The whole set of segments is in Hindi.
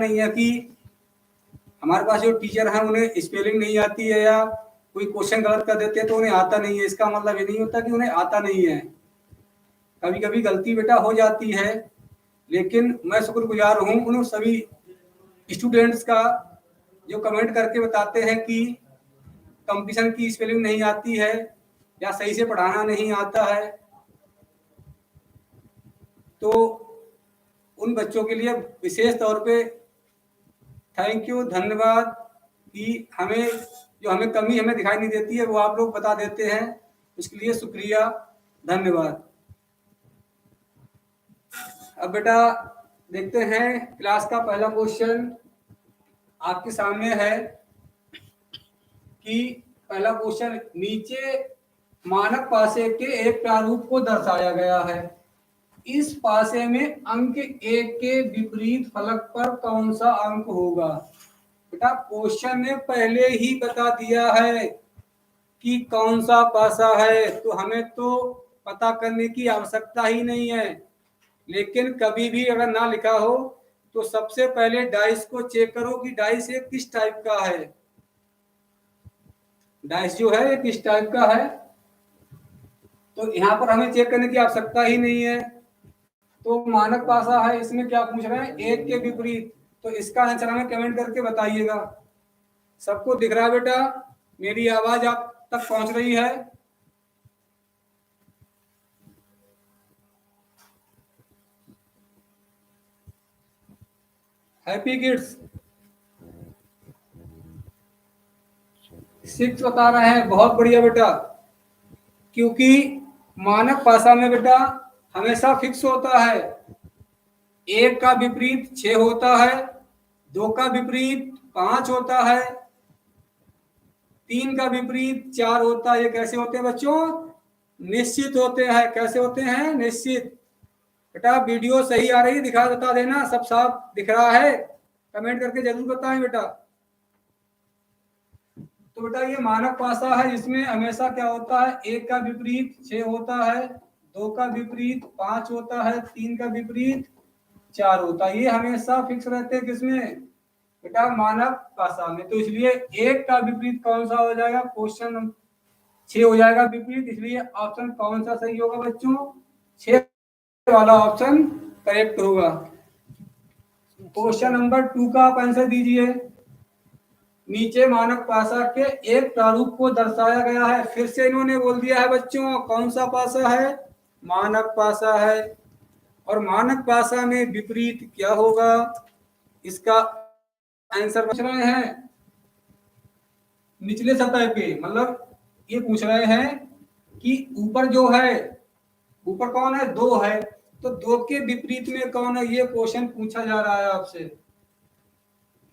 नहीं है कि हमारे पास जो टीचर हैं उन्हें स्पेलिंग नहीं आती है या कोई क्वेश्चन गलत कर देते हैं तो उन्हें आता नहीं है। इसका मतलब ये नहीं होता कि उन्हें आता नहीं है। कभी कभी गलती बेटा हो जाती है, लेकिन मैं शुक्रगुजार हूँ उन सभी स्टूडेंट्स का जो कमेंट करके बताते हैं कि कंपटीशन की स्पेलिंग नहीं आती है या सही से पढ़ाना नहीं आता है। तो उन बच्चों के लिए विशेष तौर पे थैंक यू, धन्यवाद कि हमें कमी हमें दिखाई नहीं देती है वो आप लोग बता देते हैं, उसके लिए शुक्रिया, धन्यवाद। अब बेटा देखते हैं क्लास का पहला क्वेश्चन आपके सामने है कि पहला क्वेश्चन नीचे मानक पासे के एक प्रारूप को दर्शाया गया है। इस पासे में अंक 1 के विपरीत फलक पर कौन सा अंक होगा? बेटा क्वेश्चन ने पहले ही बता दिया है कि कौन सा पासा है, तो हमें तो पता करने की आवश्यकता ही नहीं है। लेकिन कभी भी अगर ना लिखा हो तो सबसे पहले डाइस को चेक करो कि डाइस ये किस टाइप का है। डाइस जो है ये किस टाइप का है, तो यहाँ पर हमें चेक करने की आवश्यकता ही नहीं है। तो मानक पासा है, इसमें क्या पूछ रहे हैं? 1 के विपरीत। तो इसका आंसर हमें कमेंट करके बताइएगा। सबको दिख रहा है बेटा? मेरी आवाज आप तक पहुंच रही है? हैप्पी किड्स 6 बता रहे हैं, बहुत बढ़िया बेटा। क्योंकि मानक पासा में बेटा हमेशा फिक्स होता है, 1 का विपरीत 6 होता है, 2 का विपरीत 5 होता है, 3 का विपरीत 4 होता है। ये कैसे होते हैं बच्चों? निश्चित होते हैं। कैसे होते हैं? निश्चित। बेटा वीडियो सही आ रही है? दिखा बता देना, सब साफ दिख रहा है? कमेंट करके जरूर बताएं बेटा। तो बेटा ये मानक पासा है, इसमें हमेशा क्या होता है? 1 का विपरीत 6 होता है, 2 का विपरीत 5 होता है, 3 का विपरीत 4 होता है। ये हमेशा फिक्स रहते हैं किसमें? बेटा मानक पासा में। तो इसलिए 1 का विपरीत कौन सा हो जाएगा? क्वेश्चन 6 हो जाएगा विपरीत, इसलिए ऑप्शन कौन सा सही होगा बच्चों? 6 वाला ऑप्शन करेक्ट होगा। क्वेश्चन नंबर 2 का आप आंसर दीजिए। नीचे मानक पासा के एक प्रारूप को दर्शाया गया है। फिर से इन्होंने बोल दिया है बच्चों, कौन सा पासा है? मानक पासा है। और मानक पासा में विपरीत क्या होगा? इसका आंसर पूछ रहे हैं निचले सतह पे, मतलब ये पूछ रहे हैं कि ऊपर जो है, ऊपर कौन है? 2 है, तो 2 के विपरीत में कौन है? ये क्वेश्चन पूछा जा रहा है आपसे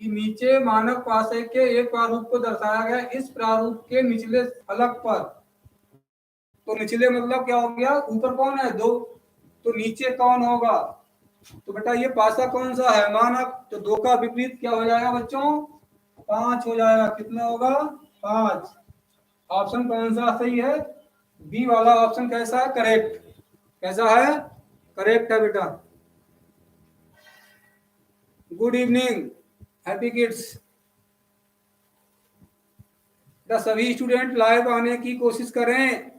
कि नीचे मानक पासे के एक प्रारूप को दर्शाया गया, इस प्रारूप के निचले फलक पर। तो निचले मतलब क्या हो गया? ऊपर कौन है? 2, तो नीचे कौन होगा? तो बेटा ये पासा कौन सा है? मानक। तो 2 का विपरीत क्या हो जाएगा बच्चों? 5 हो जाएगा। कितना होगा? 5। ऑप्शन कौन सा सही है? बी वाला ऑप्शन कैसा है? करेक्ट। कैसा है? करेक्ट है बेटा। Good evening happy kids. सभी स्टूडेंट लाइव आने की कोशिश करें।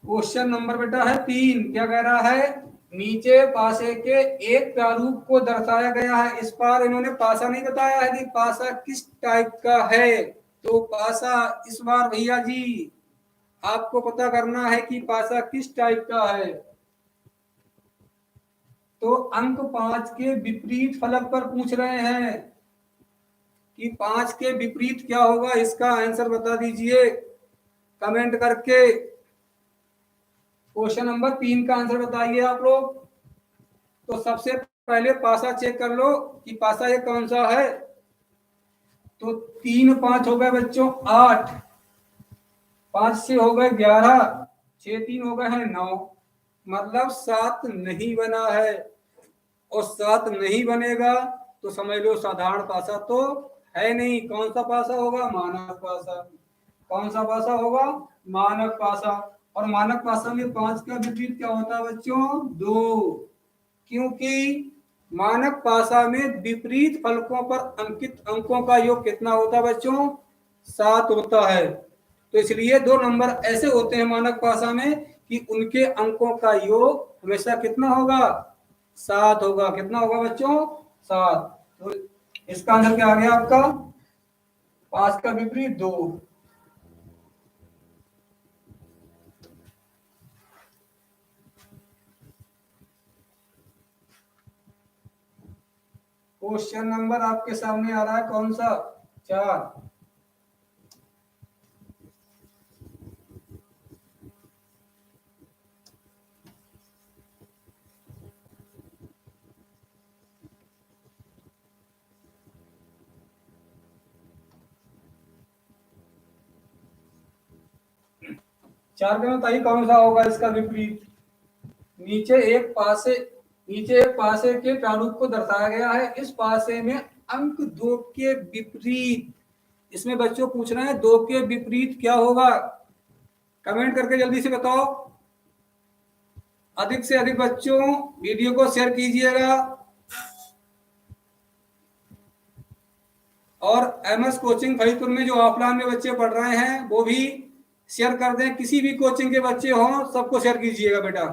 क्वेश्चन नंबर बेटा है 3। क्या कह रहा है? नीचे पासे के एक प्रारूप को दर्शाया गया है। इस बार इन्होंने पासा नहीं बताया है कि पासा किस टाइप का है। तो पासा इस बार भैया जी आपको पता करना है कि पासा किस टाइप का है। तो अंक 5 के विपरीत फलक पर पूछ रहे हैं कि 5 के विपरीत क्या होगा? इसका आंसर बता दीजिए कमेंट करके। क्वेश्चन नंबर 3 का आंसर बताइए आप लोग। तो सबसे पहले पासा चेक कर लो कि पासा ये कौन सा है। तो 3 5 हो गए बच्चों 8, 5 से हो गए 11, 6 3 हो गए हैं 9, मतलब 7 नहीं बना है। और 7 नहीं बनेगा तो समझ लो साधारण पासा तो है नहीं। कौन सा पासा होगा? मानक पासा। कौन सा पासा होगा? मानक पासा। और मानक भाषा में 5 का विपरीत क्या होता है बच्चों? 2। क्योंकि मानक भाषा में विपरीत फलकों पर अंकित अंकों का योग कितना होता है बच्चों? 7 होता है। तो इसलिए 2 नंबर ऐसे होते हैं मानक भाषा में कि उनके अंकों का योग हमेशा कितना होगा? 7 होगा। कितना होगा बच्चों? 7। तो इसका आंसर क्या आ गया आपका? 5 का विपरीत 2। क्वेश्चन नंबर आपके सामने आ रहा है कौन सा? 4। चार का बताइए कौन सा होगा इसका विपरीत? नीचे एक पासे के प्रारूप को दर्शाया गया है। इस पासे में अंक 2 के विपरीत, इसमें बच्चों पूछ रहे हैं 2 के विपरीत क्या होगा? कमेंट करके जल्दी से बताओ। अधिक से अधिक बच्चों वीडियो को शेयर कीजिएगा और एमएस कोचिंग फरीदपुर में जो ऑफलाइन में बच्चे पढ़ रहे हैं वो भी शेयर कर दें। किसी भी कोचिंग के बच्चे हों सबको शेयर कीजिएगा बेटा।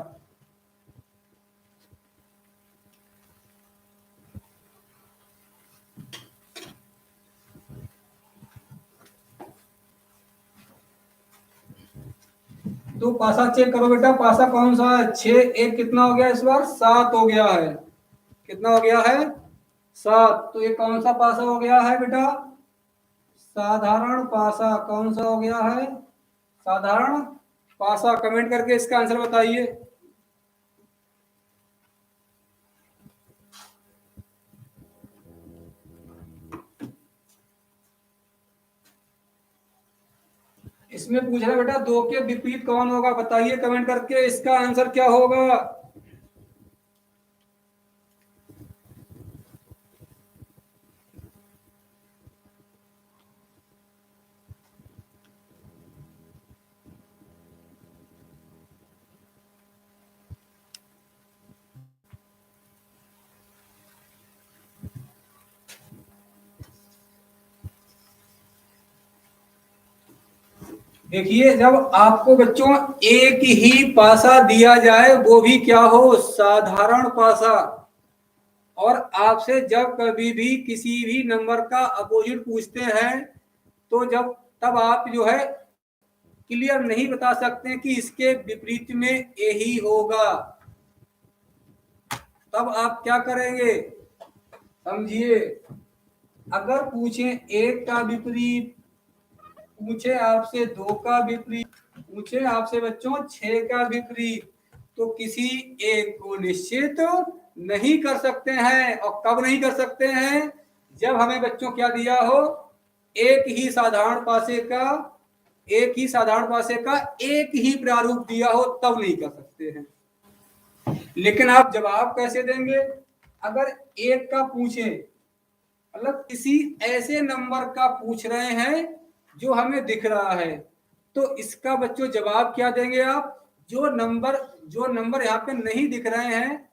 तो पासा चेक करो बेटा, पासा कौन सा है? 6 1 कितना हो गया इस बार? 7 हो गया है। कितना हो गया है? 7। तो ये कौन सा पासा हो गया है बेटा? साधारण पासा। कौन सा हो गया है? साधारण पासा। कमेंट करके इसका आंसर बताइए। इसमें पूछ रहा है बेटा 2 के विपरीत कौन होगा? बताइए कमेंट करके इसका आंसर क्या होगा। देखिए, जब आपको बच्चों एक ही पासा दिया जाए वो भी क्या हो? साधारण पासा। और आपसे जब कभी भी किसी भी नंबर का अपोजिट पूछते हैं तो जब तब आप जो है क्लियर नहीं बता सकते कि इसके विपरीत में यही होगा, तब आप क्या करेंगे समझिए। अगर पूछे 1 का विपरीत, पूछे आपसे 2 का विपरीत, पूछे आपसे बच्चों 6 का विपरीत, तो किसी एक को निश्चित नहीं कर सकते हैं। और कब नहीं कर सकते हैं? जब हमें बच्चों क्या दिया हो? एक ही साधारण पासे का एक ही प्रारूप दिया हो, तब नहीं कर सकते हैं। लेकिन आप जवाब कैसे देंगे? अगर 1 का पूछे, मतलब किसी ऐसे नंबर का पूछ रहे हैं जो हमें दिख रहा है, तो इसका बच्चों जवाब क्या देंगे आप? जो नंबर यहाँ पे नहीं दिख रहे हैं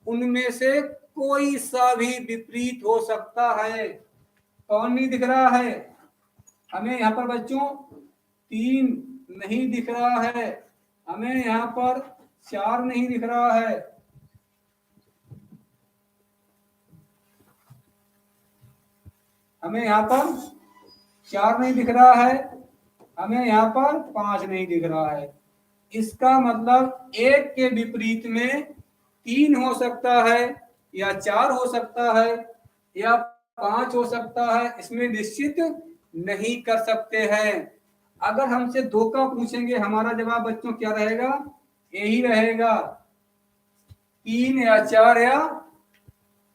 उनमें से कोई सा भी विपरीत हो सकता है। कौन नहीं दिख रहा है? हमें यहाँ पर बच्चों 3 नहीं दिख रहा है, हमें यहाँ पर 4 नहीं दिख रहा है, हमें यहाँ पर 4 नहीं दिख रहा है, हमें यहाँ पर 5 नहीं दिख रहा है। इसका मतलब 1 के विपरीत में 3 हो सकता है, या 4 हो सकता है, या 5 हो सकता है। इसमें निश्चित नहीं कर सकते हैं। अगर हमसे 2 का पूछेंगे, हमारा जवाब बच्चों क्या रहेगा? यही रहेगा, 3 या 4 या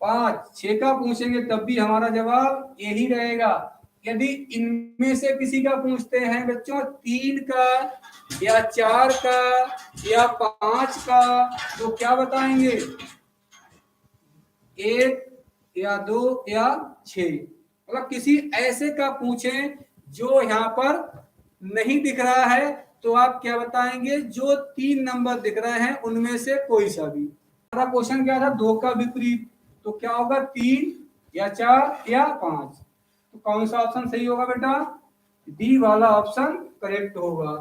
5। 6 का पूछेंगे तब भी हमारा जवाब यही रहेगा। यदि इनमें से किसी का पूछते हैं बच्चों 3 का या 4 का या 5 का, तो क्या बताएंगे? 1 या 2 या 6। मतलब किसी ऐसे का पूछें जो यहाँ पर नहीं दिख रहा है, तो आप क्या बताएंगे, जो 3 नंबर दिख रहे हैं उनमें से कोई सा भी। हमारा क्वेश्चन क्या था, 2 का विपरीत, तो क्या होगा 3 या 4 या 5। तो कौन सा ऑप्शन सही होगा बेटा, डी वाला ऑप्शन करेक्ट होगा।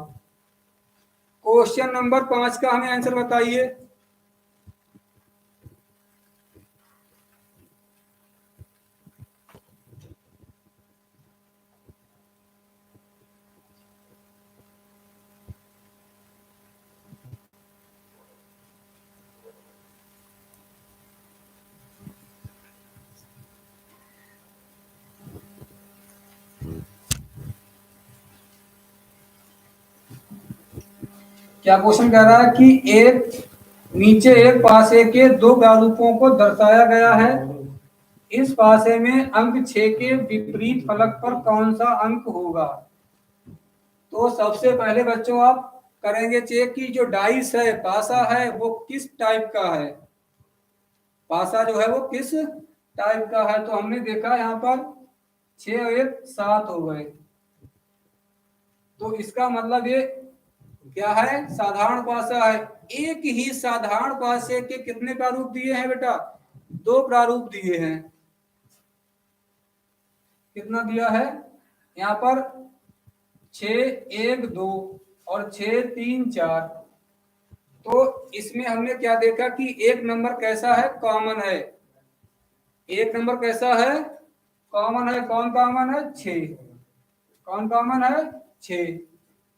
क्वेश्चन नंबर 5 का हमें आंसर बताइए। क्या क्वेश्चन कह रहा है कि एक नीचे एक पासे के 2 प्रारूपों को दर्शाया गया है। इस पासे में अंक 6 के विपरीत फलक पर कौन सा अंक होगा। तो सबसे पहले बच्चों आप करेंगे चेक कि जो डाइस है, पासा है, वो किस टाइप का है। पासा जो है वो किस टाइप का है। तो हमने देखा यहाँ पर 6 और 1 7 हो गए। तो इसका मतलब ये क्या है, साधारण पासा है। एक ही साधारण पासे के कितने प्रारूप दिए हैं बेटा, 2 प्रारूप दिए हैं। कितना दिया है यहाँ पर, 6 1 2 और 6 3 4। तो इसमें हमने क्या देखा कि एक नंबर कैसा है, कॉमन है। एक नंबर कैसा है, कॉमन है। कौन कॉमन है, 6। कौन कॉमन है, 6।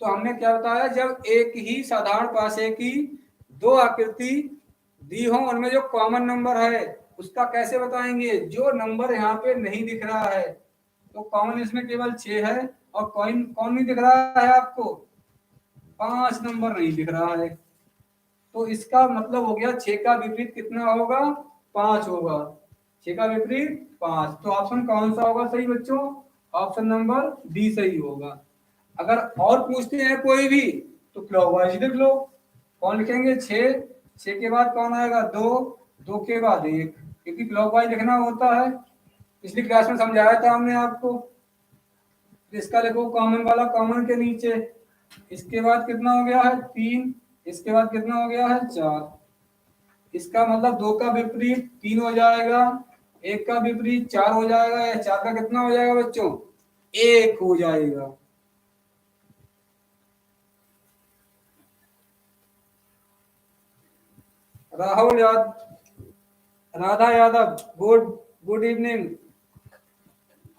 तो हमने क्या बताया, जब एक ही साधारण पासे की 2 आकृति दी हो, उनमें जो कॉमन नंबर है उसका कैसे बताएंगे, जो नंबर यहाँ पे नहीं दिख रहा है। तो कॉमन इसमें केवल 6 है, और कौन कौन नहीं दिख रहा है आपको, 5 नंबर नहीं दिख रहा है। तो इसका मतलब हो गया 6 का विपरीत कितना होगा, 5 होगा। 6 का विपरीत 5। तो ऑप्शन कौन सा होगा सही बच्चों, ऑप्शन नंबर डी सही होगा। अगर और पूछते हैं कोई भी तो क्लॉकवाइज लिख लो। कौन लिखेंगे, 6, 6 के बाद कौन आएगा, 2, 2 के बाद 1, क्योंकि क्लॉकवाइज लिखना होता है। पिछली क्लास में समझाया था हमने आपको। इसका लिखो कॉमन वाला कॉमन के नीचे, इसके बाद कितना हो गया है 3, इसके बाद कितना हो गया है 4। इसका मतलब 2 का विपरीत 3 हो जाएगा, 1 का विपरीत 4 हो जाएगा, या 4 का कितना हो जाएगा बच्चों, 1 हो जाएगा। Rahul Radha Yadav, good good evening.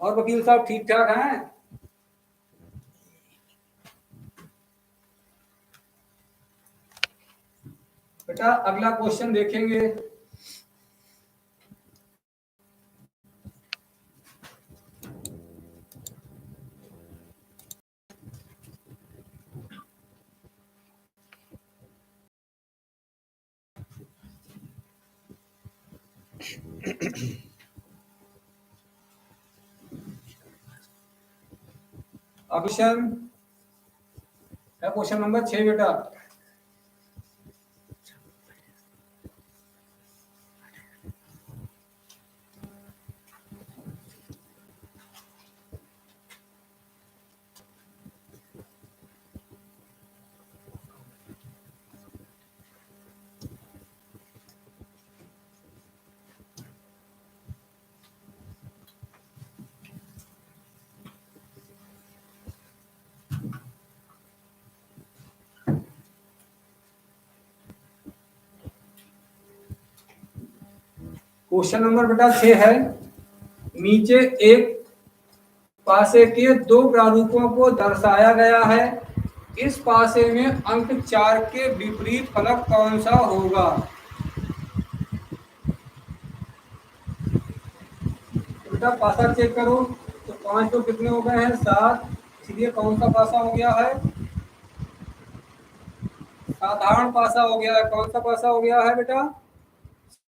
और वकील साहब ठीक ठाक हैं। बेटा अगला क्वेश्चन देखेंगे। ऑप्शन है क्वेश्चन नंबर 6 बेटा। क्वेश्चन नंबर बेटा 6 है, नीचे एक पासे के 2 प्रारूपों को दर्शाया गया है। इस पासे में अंक 4 के विपरीत फलक कौन सा होगा। बेटा पासा चेक करो, तो 5 तो कितने हो गए हैं, 7। इसलिए कौन सा पासा हो गया है, साधारण पासा हो गया है। कौन सा पासा हो गया है बेटा,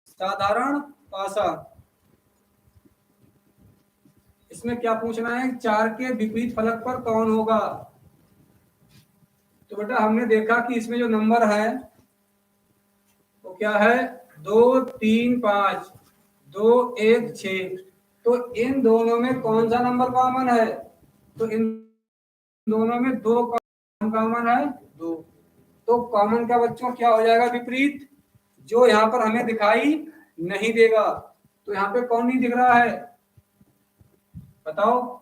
साधारण पासा। इसमें क्या पूछना है, 4 के विपरीत फलक पर कौन होगा। तो बेटा हमने देखा कि इसमें जो नंबर है वो क्या है, 2 3 5, 2 1 6। तो इन दोनों में कौन सा नंबर कॉमन है, तो इन दोनों में 2 कॉमन कॉमन है 2। तो कॉमन का बच्चों क्या हो जाएगा विपरीत, जो यहाँ पर हमें दिखाई नहीं देगा। तो यहाँ पे कौन नहीं दिख रहा है बताओ,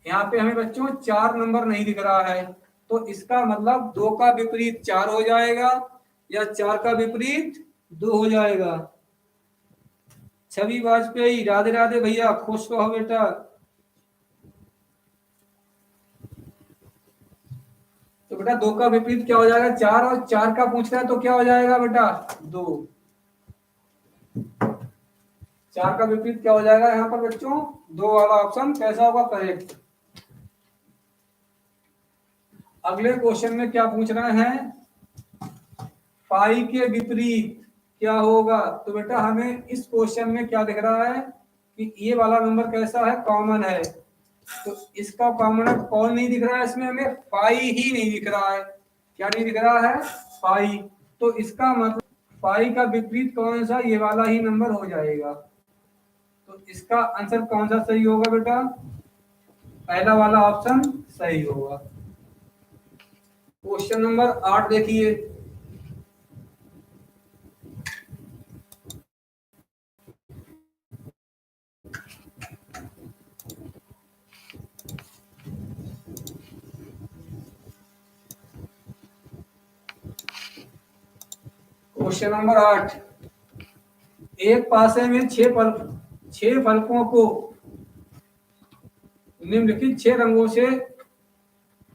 यहाँ पे हमें बच्चों 4 नंबर नहीं दिख रहा है। तो इसका मतलब 2 का विपरीत 4 हो जाएगा या 4 का विपरीत 2 हो जाएगा। छवि वाजपेयी राधे राधे भैया, खुश रहो बेटा। तो बेटा 2 का विपरीत क्या हो जाएगा 4, और 4 का पूछ रहा है तो क्या हो जाएगा बेटा 2। 4 का विपरीत क्या हो जाएगा यहाँ पर बच्चों 2 वाला ऑप्शन कैसा होगा करेक्ट। अगले क्वेश्चन में क्या पूछ रहे हैं, पाई के विपरीत क्या होगा। तो बेटा हमें इस क्वेश्चन में क्या दिख रहा है कि ये वाला नंबर कैसा है कॉमन है। तो इसका कॉमन कौन नहीं दिख रहा है, इसमें हमें पाई ही नहीं दिख रहा है। क्या नहीं दिख रहा है पाई। तो इसका मतलब पाई का विपरीत कौन सा, ये वाला ही नंबर हो जाएगा। तो इसका आंसर कौन सा सही होगा बेटा, पहला वाला ऑप्शन सही होगा। क्वेश्चन नंबर 8 देखिए, क्वेश्चन नंबर 8, एक पासे में 6 फलकों को निम्नलिखित 6 रंगों से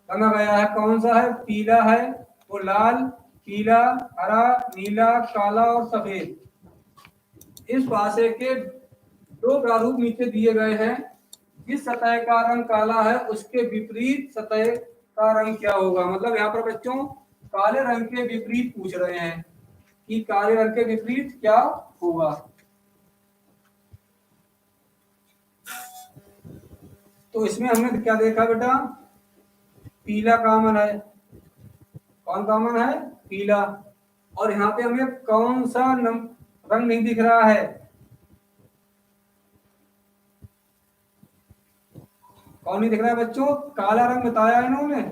रंगा गया है। कौन सा है, पीला है, वो लाल, पीला, हरा, नीला, काला और सफेद। इस पासे के 2 प्रारूप नीचे दिए गए हैं। जिस सतह का रंग काला है उसके विपरीत सतह का रंग क्या होगा। मतलब यहाँ पर बच्चों काले रंग के विपरीत पूछ रहे हैं कि काले रंग के विपरीत क्या होगा। तो इसमें हमने क्या देखा बेटा, पीला कॉमन है। कौन कॉमन है, पीला। और यहाँ पे हमें कौन सा रंग नहीं दिख रहा है, कौन नहीं दिख रहा है बच्चों, काला रंग बताया है इन्होंने,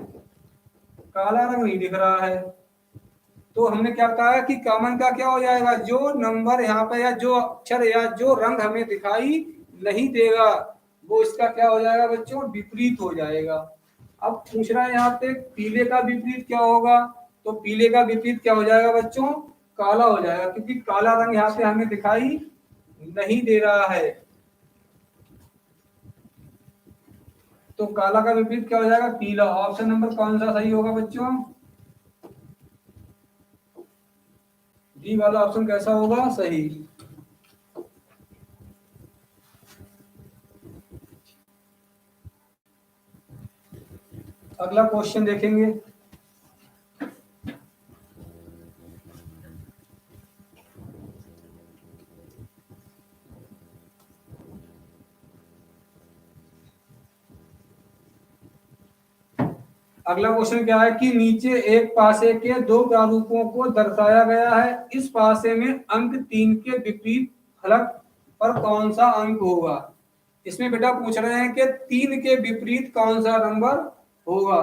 काला रंग नहीं दिख रहा है। तो हमने क्या बताया कि कॉमन का क्या हो जाएगा, जो नंबर यहाँ पे या जो अक्षर या जो रंग हमें दिखाई नहीं देगा वो इसका क्या हो जाएगा बच्चों, विपरीत हो जाएगा। अब पूछ रहा है यहाँ पे पीले का विपरीत क्या होगा। तो पीले का विपरीत क्या हो जाएगा बच्चों, काला हो जाएगा, क्योंकि काला रंग यहाँ पे हमें दिखाई नहीं दे रहा है। तो काला का विपरीत क्या हो जाएगा, पीला। ऑप्शन नंबर कौन सा सही होगा बच्चों, डी वाला ऑप्शन कैसा होगा सही। अगला क्वेश्चन देखेंगे, अगला क्वेश्चन क्या है कि नीचे एक पासे के 2 प्रारूपों को दर्शाया गया है। इस पासे में अंक 3 के विपरीत फलक पर कौन सा अंक होगा। इसमें बेटा पूछ रहे हैं कि 3 के विपरीत कौन सा नंबर होगा।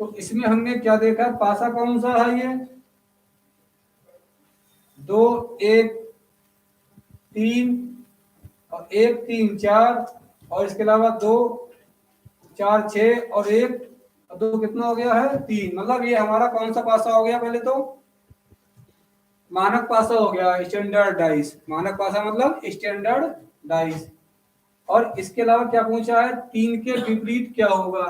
तो इसमें हमने क्या देखा, पासा कौन सा है, ये 2 1 3 और 1 3 4 और इसके अलावा 2 4 6 और 1 और 2 कितना हो गया है 3। मतलब ये हमारा कौन सा पासा हो गया, पहले तो मानक पासा हो गया, स्टैंडर्ड डाइस। मानक पासा मतलब स्टैंडर्ड डाइस। और इसके अलावा क्या पूछा है, 3 के विपरीत क्या होगा।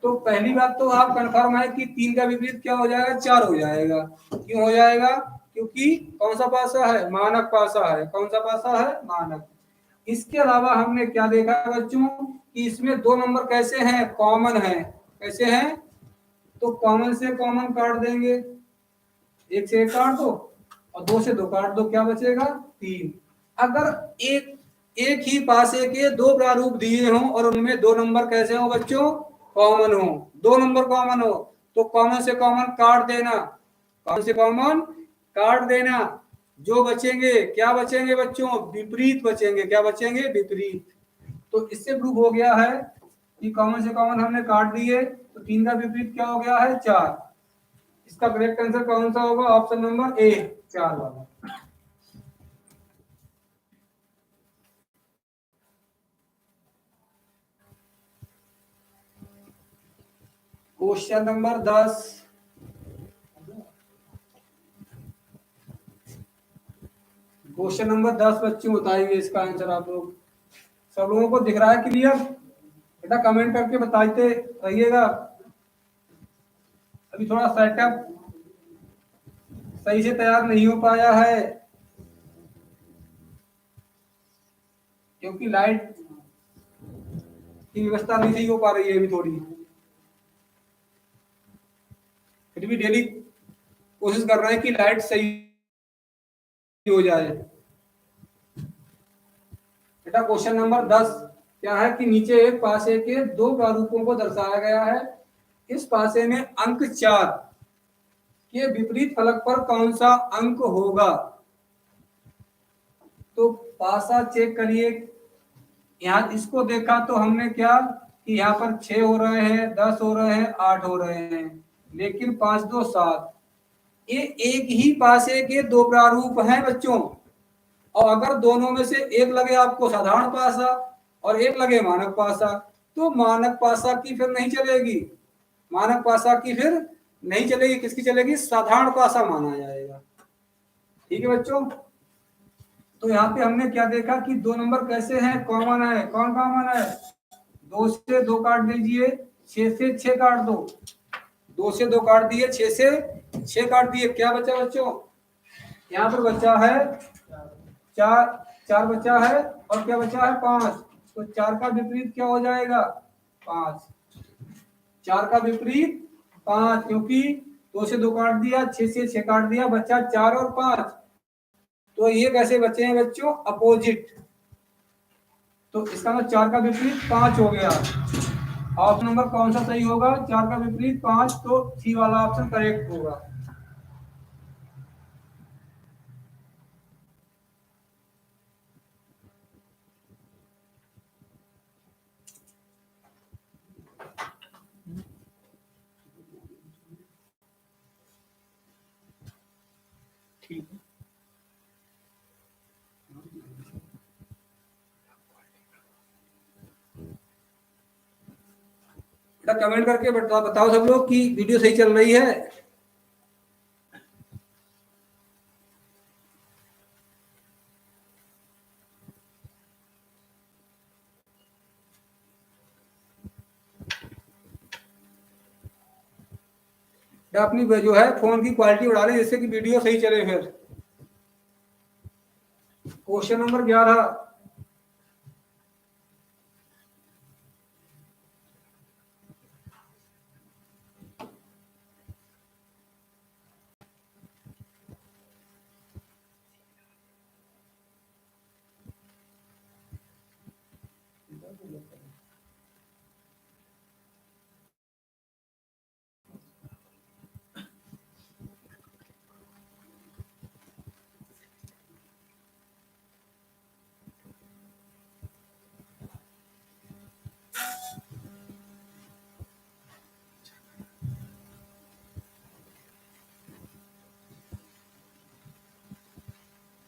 तो पहली बात तो आप कंफर्म है कि 3 का विपरीत क्या हो जाएगा, 4 हो जाएगा। क्यों हो जाएगा, क्योंकि कौन सा पासा है, मानक पासा है। कौन सा पासा है, मानक। इसके अलावा हमने क्या देखा बच्चों कि इसमें 2 नंबर कैसे हैं, कॉमन है। कैसे हैं, तो कॉमन से कॉमन काट देंगे, 1 से 1 काट दो और 2 से 2 काट दो, क्या बचेगा 3। अगर एक ही पासे के 2 प्रारूप दिए हों और उनमें 2 नंबर कैसे हो बच्चों, कॉमन हो, 2 नंबर कॉमन हो, तो कॉमन से कॉमन काट देना, कॉमन से कॉमन काट देना। जो बचेंगे क्या बचेंगे बच्चों, विपरीत बचेंगे। क्या बचेंगे, विपरीत। तो इससे प्रूव हो गया है ये कॉमन से कॉमन हमने काट दिए, तो 3 का विपरीत क्या हो गया है 4। इसका करेक्ट आंसर कौन सा होगा? ऑप्शन नंबर ए, 4 वाला। Question number 10। क्वेश्चन नंबर 10 बच्चों बताइए इसका आंसर। आप लोग सब लोगों को दिख रहा है क्लियर? बेटा कमेंट करके बताते रहिएगा। अभी थोड़ा सेटअप सही से तैयार नहीं हो पाया है, क्योंकि लाइट की व्यवस्था नहीं सही हो पा रही है अभी थोड़ी। फिर भी डेली कोशिश कर रहे हैं कि लाइट सही हो जाए। बेटा क्वेश्चन नंबर 10 क्या है कि नीचे एक पासे के दो प्रारूपों को दर्शाया गया है। इस पासे में अंक 4 के विपरीत फलक पर कौन सा अंक होगा? तो पासा चेक करिए। यहाँ इसको देखा तो हमने क्या कि यहाँ पर 6 हो रहे हैं, 10 हो रहे हैं, 8 हो रहे हैं, लेकिन 5 2 7। ये एक ही पासे के दो प्रारूप हैं बच्चों। और अगर दोनों में से एक लगे आपको साधारण पासा और एक लगे मानक पासा, तो मानक पासा की फिर नहीं चलेगी। मानक पासा की फिर नहीं चलेगी, किसकी चलेगी? साधारण पासा माना जाएगा। ठीक है बच्चों। तो यहाँ पे हमने क्या देखा कि 2 नंबर कैसे हैं? कॉमन है। कौन कॉमन है? 2 से 2 काट दीजिए, 6 से 6 काट दो। 2 से 2 काट दिए, 6 से 6 काट दिए। क्या बचा बच्चों? यहाँ पर बचा है 4। 4 बचा है और क्या बचा है? 5। तो 4 का विपरीत क्या हो जाएगा? 5। 4 का विपरीत 5, क्योंकि 2 से 2 काट दिया, 6 से 6 काट दिया, बचा 4 और 5। तो ये कैसे बचे हैं बच्चों? अपोजिट। तो इसका मतलब 4 का विपरीत 5 हो गया। ऑप्शन नंबर कौन सा सही होगा? 4 का विपरीत 5, तो सी वाला ऑप्शन करेक्ट होगा। ठीक है, कमेंट करके बताओ सब लोग कि वीडियो सही चल रही है। अपनी जो है फोन की क्वालिटी बढ़ा लें जिससे कि वीडियो सही चले। फिर क्वेश्चन नंबर 11।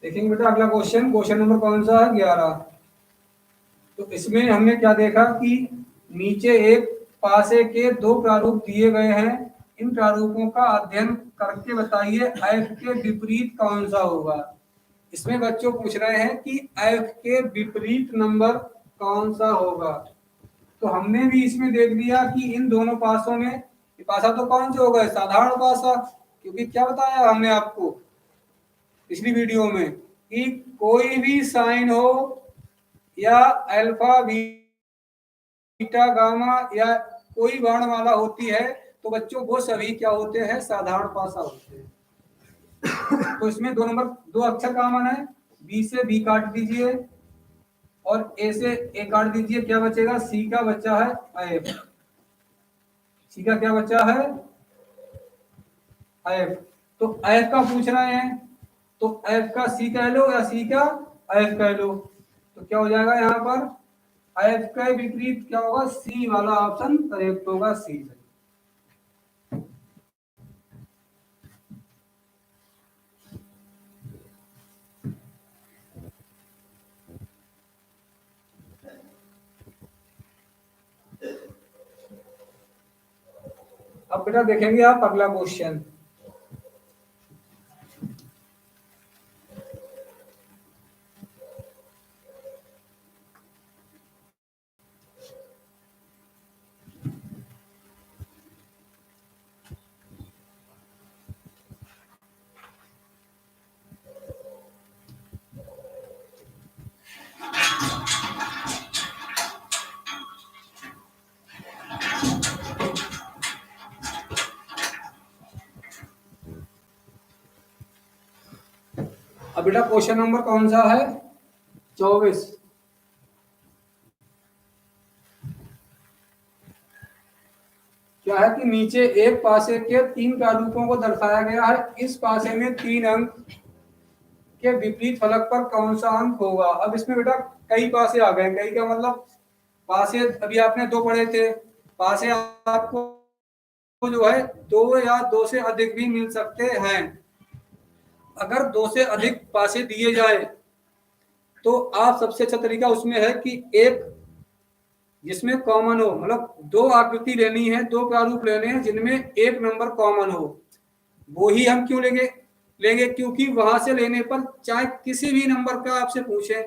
देखेंगे बेटा अगला क्वेश्चन। क्वेश्चन नंबर कौन सा है? 11। तो इसमें हमने क्या देखा कि नीचे एक पासे के दो प्रारूप दिए गए हैं। इन प्रारूपों का अध्ययन करके बताइए एफ के विपरीत कौन सा होगा। इसमें बच्चों पूछ रहे हैं कि एफ के विपरीत नंबर कौन सा होगा। तो हमने भी इसमें देख लिया कि इन दोनों पासों में पासा तो कौन सा होगा? साधारण पासा। क्योंकि क्या बताया हमने आपको पिछली वीडियो में कि कोई भी साइन हो या अल्फा बीटा गामा या कोई वर्णमाला होती है, तो बच्चों वो सभी क्या होते हैं? साधारण पासा होते हैं। तो इसमें 2 नंबर 2 अक्षर कॉमन है। बी से बी काट दीजिए और ए से ए काट दीजिए। क्या बचेगा? सी का बच्चा है एफ। सी का क्या बच्चा है? एफ। तो एफ का पूछ रहे हैं, तो एफ का सी कह लो या सी का एफ कह लो। तो क्या हो जाएगा यहाँ पर? एफ का विपरीत क्या होगा, सी वाला ऑप्शन करेक्ट होगा, सी। अब बेटा देखेंगे आप अगला क्वेश्चन। अब बेटा क्वेश्चन नंबर कौन सा है, 24। क्या है कि नीचे एक पासे के 3 प्रारूपों को दर्शाया गया है, इस पासे में 3 अंक के विपरीत फलक पर कौन सा अंक होगा। अब इसमें बेटा कई पासे आ गए, कई का मतलब पासे अभी आपने 2 पढ़े थे, पासे आपको जो है 2 या 2 से अधिक भी मिल सकते हैं। अगर 2 से अधिक पासे दिए जाए तो आप सबसे अच्छा तरीका उसमें है कि एक जिसमें कॉमन हो, मतलब 2 आकृति लेनी है, 2 प्रारूप लेने हैं जिनमें एक नंबर कॉमन हो, वो ही हम क्यों लेंगे लेंगे क्योंकि वहां से लेने पर चाहे किसी भी नंबर का आपसे पूछे,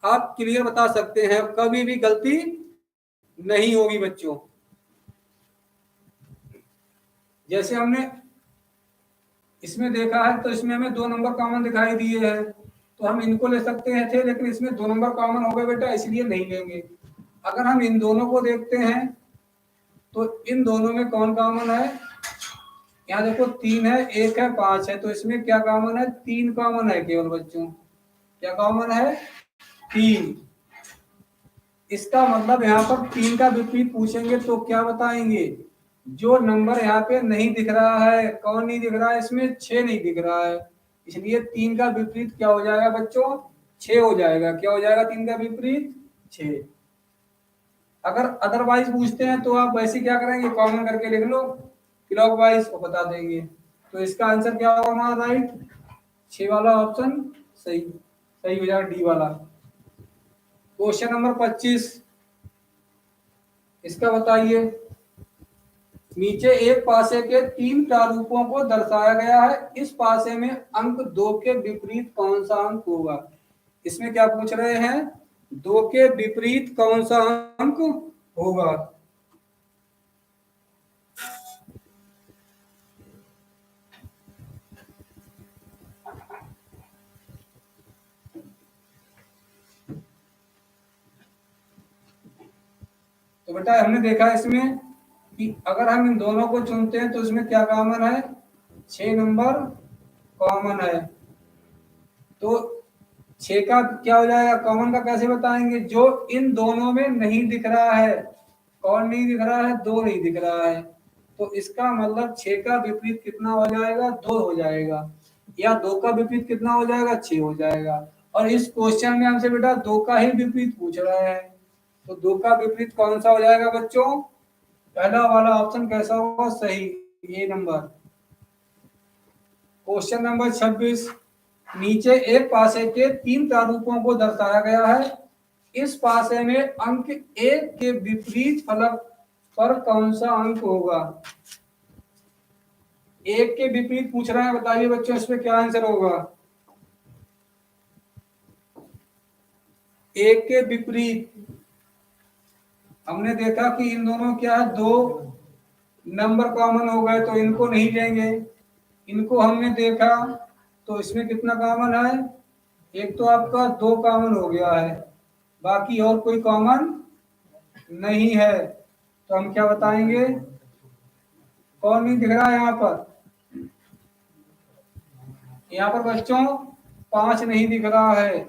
आप क्लियर बता सकते हैं, कभी भी गलती नहीं होगी बच्चों। जैसे हमने इसमें देखा है तो इसमें हमें 2 नंबर कॉमन दिखाई दिए हैं, तो हम इनको ले सकते हैं थे, लेकिन इसमें 2 नंबर कॉमन हो गए बेटा, इसलिए नहीं लेंगे। अगर हम इन दोनों को देखते हैं तो इन दोनों में कौन कॉमन है, यहाँ देखो 3 है, 1 है, 5 है, तो इसमें क्या कॉमन है, 3 कॉमन है केवल बच्चों। क्या कॉमन है, 3। इसका मतलब यहाँ पर 3 का विपरीत पूछेंगे तो क्या बताएंगे, जो नंबर यहाँ पे नहीं दिख रहा है, कौन नहीं दिख रहा है, इसमें 6 नहीं दिख रहा है, इसलिए 3 का विपरीत क्या हो जाएगा बच्चों, 6 हो जाएगा। क्या हो जाएगा 3 का विपरीत, 6। अगर अदरवाइज पूछते हैं तो आप वैसे क्या करेंगे, कॉमन करके लिख लो क्लॉकवाइज को बता देंगे। तो इसका आंसर क्या होगा हमारा राइट, 6 वाला ऑप्शन सही सही हो जाएगा, डी वाला। क्वेश्चन नंबर 25, इसका बताइए। नीचे एक पासे के 3 प्रारूपों को दर्शाया गया है, इस पासे में अंक 2 के विपरीत कौन सा अंक होगा। इसमें क्या पूछ रहे हैं, 2 के विपरीत कौन सा अंक होगा। तो बेटा हमने देखा इसमें कि अगर हम इन दोनों को चुनते हैं तो इसमें क्या कॉमन है, 6 नंबर कॉमन है। तो 6 का क्या हो जाएगा, कॉमन का कैसे बताएंगे, जो इन दोनों में नहीं दिख रहा है। कौन नहीं दिख रहा है, 2 नहीं दिख रहा है, तो इसका मतलब 6 का विपरीत कितना हो जाएगा, 2 हो जाएगा, या 2 का विपरीत कितना हो जाएगा, 6 हो जाएगा। और इस क्वेश्चन में हमसे बेटा 2 का ही विपरीत पूछ रहा है, तो 2 का विपरीत कौन सा हो जाएगा बच्चों, पहला वाला ऑप्शन कैसा होगा, सही, ए नंबर। क्वेश्चन नंबर 26, नीचे एक पासे के 3 प्रारूपों को दर्शाया गया है, इस पासे में अंक 1 के विपरीत फलक पर कौन सा अंक होगा। 1 के विपरीत पूछ रहे हैं, बताइए बच्चों इसमें क्या आंसर होगा। 1 के विपरीत हमने देखा कि इन दोनों क्या है, 2 नंबर कॉमन हो गए, तो इनको नहीं लेंगे। इनको हमने देखा तो इसमें कितना कॉमन है, एक तो आपका 2 कॉमन हो गया है, बाकी और कोई कॉमन नहीं है, तो हम क्या बताएंगे, कौन नहीं दिख रहा है यहाँ पर, यहाँ पर बच्चों 5 नहीं दिख रहा है।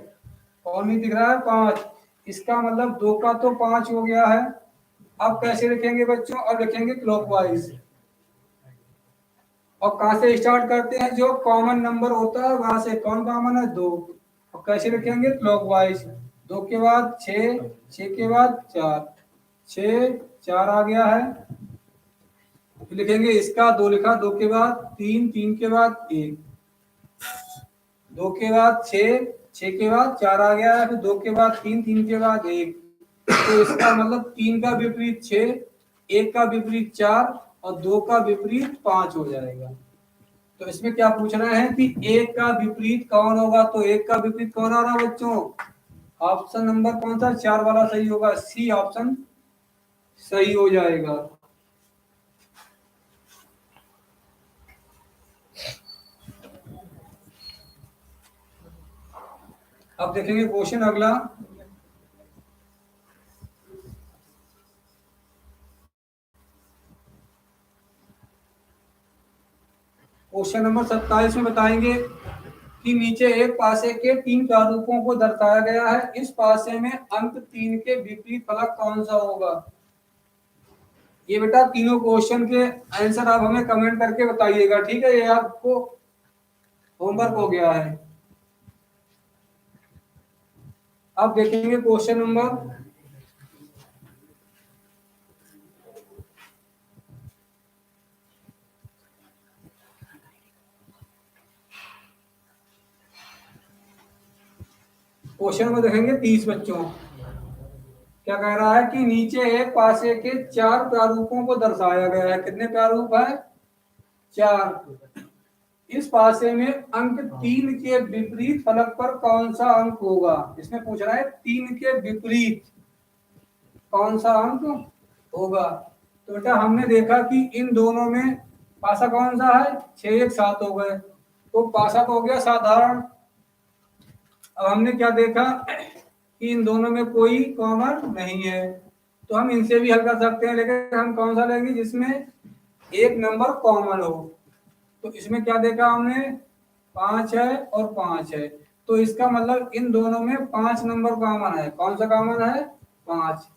कौन नहीं दिख रहा है, 5। इसका मतलब 2 का तो 5 हो गया है। अब कैसे लिखेंगे बच्चों, अब लिखेंगे क्लॉकवाइज, और कहां से स्टार्ट करते हैं, जो कॉमन नंबर होता है वहां से। कौन कॉमन है, 2, और कैसे लिखेंगे, क्लॉकवाइज। 2 के बाद 6, 6 के बाद 4, 6 4 आ गया है। फिर लिखेंगे इसका 2 लिखा, 2 के बाद 3, 3 के बाद 1, 2 के बाद 6, 6 के बाद 4 आ गया है। फिर 2 के बाद 3, 3 के बाद 1, तो इसका मतलब 3 का विपरीत 6, 1 का विपरीत 4 और 2 का विपरीत 5 हो जाएगा। तो इसमें क्या पूछ रहे हैं कि 1 का विपरीत कौन होगा, तो 1 का विपरीत कौन आ रहा है बच्चों? ऑप्शन नंबर कौन सा? 4 वाला सही होगा, सी ऑप्शन सही हो जाएगा। अब देखेंगे क्वेश्चन अगला। क्वेश्चन नंबर 27 में बताएंगे कि नीचे एक पासे के 3 प्रारूपों को दर्शाया गया है। इस पासे में अंक 3 के विपरीत फलक कौन सा होगा? ये बेटा तीनों क्वेश्चन के आंसर आप हमें कमेंट करके बताइएगा, ठीक है? ये आपको होमवर्क हो गया है। अब देखेंगे क्वेश्चन नंबर 30 बच्चों। क्या कह रहा है कि नीचे एक पासे के 4 प्रारूपों को दर्शाया गया है। कितने प्रारूप है? 4। इस पासे में अंक 3 के विपरीत फलक पर कौन सा अंक होगा? इसमें पूछ रहा है 3 के विपरीत कौन सा अंक होगा। तो बेटा हमने देखा कि इन दोनों में पासा कौन सा है? 6 1 7 हो गए, तो पासा तो हो गया साधारण। अब हमने क्या देखा कि इन दोनों में कोई कॉमन नहीं है, तो हम इनसे भी हल कर सकते हैं, लेकिन हम कौन सा लेंगे जिसमें एक नंबर कॉमन हो। तो इसमें क्या देखा हमने? 5 है और 5 है, तो इसका मतलब इन दोनों में 5 नंबर कॉमन है। कौन सा कॉमन है? 5।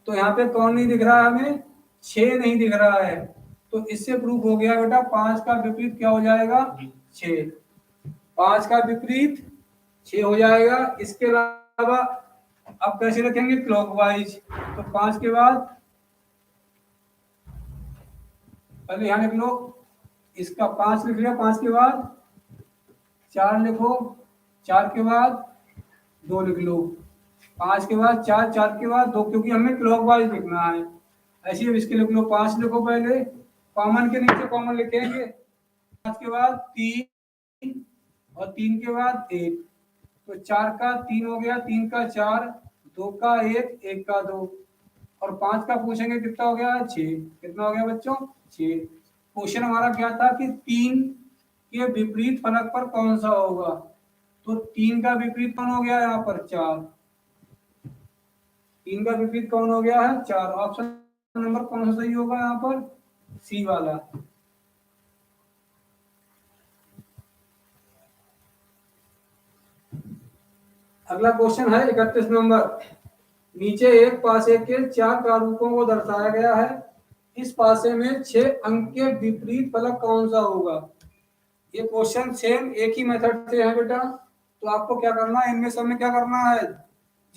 तो यहाँ पे कौन नहीं दिख रहा है हमें? 6 नहीं दिख रहा है, तो इससे प्रूफ हो गया बेटा 5 का विपरीत क्या हो जाएगा? 6। 5 का विपरीत 6 हो जाएगा। इसके अलावा अब कैसे रखेंगे? क्लॉकवाइज। तो 5 के बाद पहले यहाँ लिख लो, इसका 5 लिख लिया, 5 के बाद 4 लिखो, 4 के बाद 2 लिख लो, 5 के बाद 4, 4 के बाद 2, क्योंकि हमें क्लॉकवाइज लिखना है। ऐसे ही इसके लिख लो, 5 लिखो पहले, कॉमन के नीचे कॉमन लिखेंगे, 5 के बाद 3 और 3 के बाद 1, तो 4 का 3 हो गया, 3 का 4, 2 का 1, 1 का 2, और 5 का पूछेंगे कितना हो गया? 6। कितना हो गया बच्चों? 6। क्वेश्चन हमारा क्या था कि 3 के विपरीत फलक पर कौन सा होगा, तो 3 का विपरीत कौन हो गया यहाँ पर? 4। 3 का विपरीत कौन हो गया है? 4। ऑप्शन नंबर कौन सा सही होगा यहाँ पर? सी वाला। अगला क्वेश्चन है 31 नंबर। नीचे एक पासे के 4 प्रारूपों को दर्शाया गया है। इस पासे में 6 अंक के विपरीत फलक कौन सा होगा? ये क्वेश्चन सेम एक ही मेथड से है बेटा, तो आपको क्या करना है, इनमें सब में क्या करना है,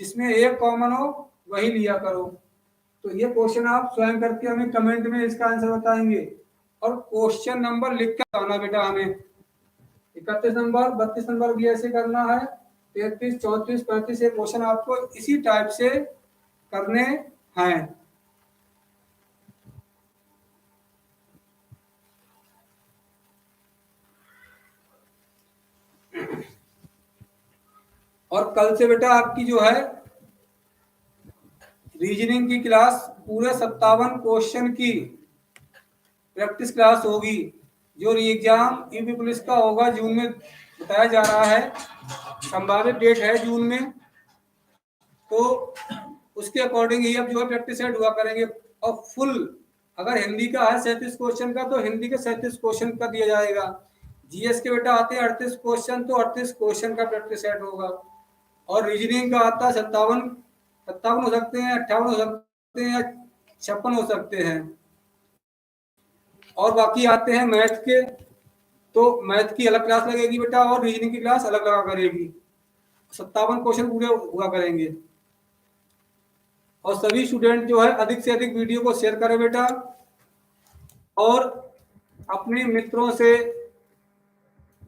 जिसमें एक कॉमन हो वही लिया करो। तो ये क्वेश्चन आप स्वयं करके हमें कमेंट में इसका आंसर बताएंगे, और क्वेश्चन नंबर लिख कर आना बेटा हमें। 31 नंबर, 32 नंबर भी ऐसे करना है, 33, 34, 35 ये क्वेश्चन आपको इसी टाइप से करने हैं। और कल से बेटा आपकी जो है रीजनिंग की क्लास पूरे 57 क्वेश्चन की प्रैक्टिस क्लास होगी। जो री एग्जाम यूपी पुलिस का होगा जून में बताया जा रहा है, संभावित डेट है जून में, तो उसके अकॉर्डिंग ही अब जो है प्रैक्टिस सेट हुआ करेंगे। और फुल अगर हिंदी का है 37 क्वेश्चन का, तो हिंदी के 37 क्वेश्चन का दिया जाएगा। जीएस के बेटा आते हैं 38 क्वेश्चन, तो 38 क्वेश्चन का प्रैक्टिस सेट होगा। और रीजनिंग का आता है 57 हो सकते हैं, 58 हो सकते हैं, 56 हो सकते हैं। और बाकी आते हैं मैथ के, तो मैथ की अलग क्लास लगेगी बेटा और रीजनिंग की क्लास अलग लगा करेगी। 57 क्वेश्चन पूरे हुआ करेंगे। और सभी स्टूडेंट जो है अधिक से अधिक वीडियो को शेयर करें बेटा, और अपने मित्रों से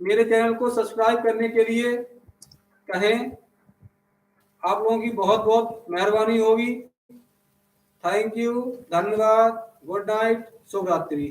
मेरे चैनल को सब्सक्राइब करने के लिए कहें। आप लोगों की बहुत बहुत मेहरबानी होगी। थैंक यू, धन्यवाद, गुड नाइट, शुभ रात्रि।